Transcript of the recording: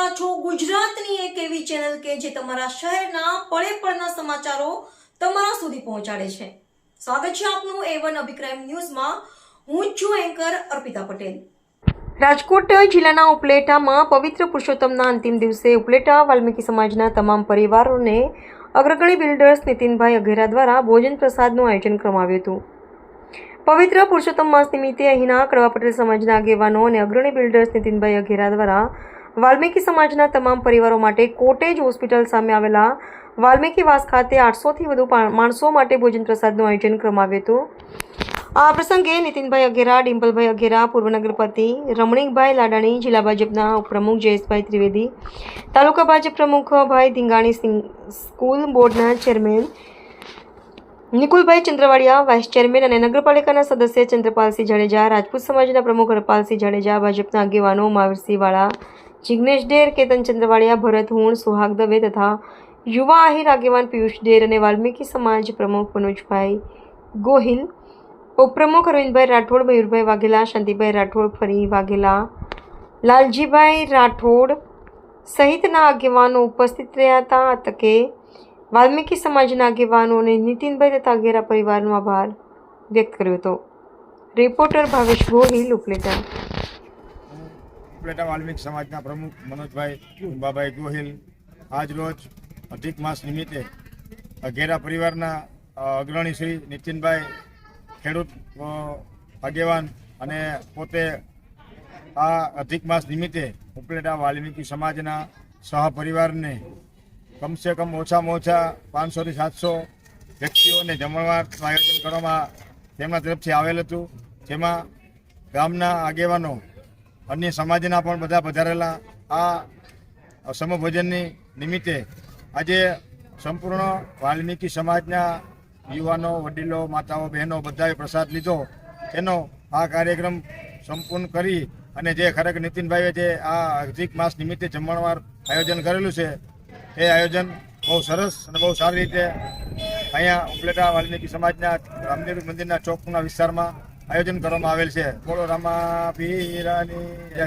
રહ્યા છો ગુજરાતની એક એવી ચેનલ કે જે તમારા શહેરના પળે પળના સમાચારો તમારા સુધી પહોંચાડે છે. સ્વાગત છે આપનું A1 અભિક્રાઇમ ન્યૂઝમાં. હું છું એન્કર અર્પિતા પટેલ. રાજકોટ જિલ્લાના ઉપલેટામાં પવિત્ર પુરુષોત્તમના અંતિમ દિવસે ઉપલેટા વાલ્મીકી સમાજના તમામ પરિવારોને અગ્રગણી બિલ્ડર્સ નીતિનભાઈ અઘેરા દ્વારા ભોજન પ્રસાદનું આયોજન કરવામાં આવ્યું હતું. પવિત્ર પુરુષોત્તમ માસ નિમિત્તે અહીંના કડવા પટેલ સમાજના આગેવાનો અને અગ્રણી બિલ્ડર્સ નીતિનભાઈ અઘેરા દ્વારા વાલ્મીકી સમાજના તમામ પરિવારો માટે કોટેજ હોસ્પિટલ સામે આવેલા વાલ્મીકી વાસ ખાતે 800થી વધુ માણસો માટે ભોજન પ્રસાદનું આયોજન કરવામાં આવ્યું હતું. આ પ્રસંગે નીતિનભાઈ અઘેરા, ડિમ્પલભાઈ અઘેરા, પૂર્વ નગરપતિ રમણીકભાઈ લાડાણી, જિલ્લા ભાજપના ઉપપ્રમુખ જયેશભાઈ ત્રિવેદી, તાલુકા ભાજપ પ્રમુખ ભાઈ ધીંગાણી, સ્કૂલ બોર્ડના chairman Nikulbhai Chandravadiya, vice chairman અને નગરપાલિકાના સદસ્ય ચંદ્રપાલસિંહ જાડેજા, રાજપૂત સમાજના પ્રમુખ હરપાલસિંહ જાડેજા, ભાજપના આગેવાનો મહાવીરસિંહ વાળા, જિગ્નેશ ડેર, કેતન ચંદ્રવાડિયા, ભરત હુણ, સુહાગ દવે તથા યુવા આહિર આગેવાન પિયુષ ડેર અને વાલ્મીકી સમાજ પ્રમુખ મનોજભાઈ ગોહિલ, ઉપપ્રમુખ અરવિંદભાઈ રાઠોડ, મયુરભાઈ વાઘેલા, શાંતિભાઈ રાઠોડ, ફરી વાઘેલા, લાલજીભાઈ રાઠોડ સહિતના આગેવાનો ઉપસ્થિત રહ્યા હતા. આ તકે વાલ્મીકી સમાજના આગેવાનો અને નીતિનભાઈ તથા અઘેરા પરિવારનો આભાર વ્યક્ત કર્યો હતો. રિપોર્ટર ભાવેશ ગોહિલ, ઉપલેટા. ઉપલેટા વાલ્મીકી સમાજના પ્રમુખ મનોજભાઈ ઉંબાભાઈ ગોહિલ આજ રોજ અધિક માસ નિમિત્તે અઘેરા પરિવારના અગ્રણી શ્રી નીતિનભાઈ, ખેડૂત આગેવાન અને પોતે આ અધિક માસ નિમિત્તે ઉપલેટા વાલ્મીકી સમાજના સહપરિવારને કમસે કમ ઓછામાં ઓછા 500થી 700 વ્યક્તિઓને જમણવારનું આયોજન કરવામાં તેમના તરફથી આવેલ હતું. જેમાં ગામના આગેવાનો, અન્ય સમાજના પણ બધા પધારેલા. આ સમભોજનની નિમિત્તે આજે સંપૂર્ણ વાલ્મીકી સમાજના યુવાનો, વડીલો, માતાઓ, બહેનો બધાએ પ્રસાદ લીધો. તેનો આ કાર્યક્રમ સંપૂર્ણ કરી અને જે ખરેખર નીતિનભાઈએ જે આ અધિક માસ નિમિત્તે જમણવાર આયોજન કરેલું છે એ આયોજન બહુ સરસ અને બહુ સારી રીતે અહીંયા ઉપલેટા વાલ્મીકી સમાજના રામદેવ મંદિરના ચોકના વિસ્તારમાં આયોજન કરવામાં આવેલ છે. બોલો રામા પીરાની જય.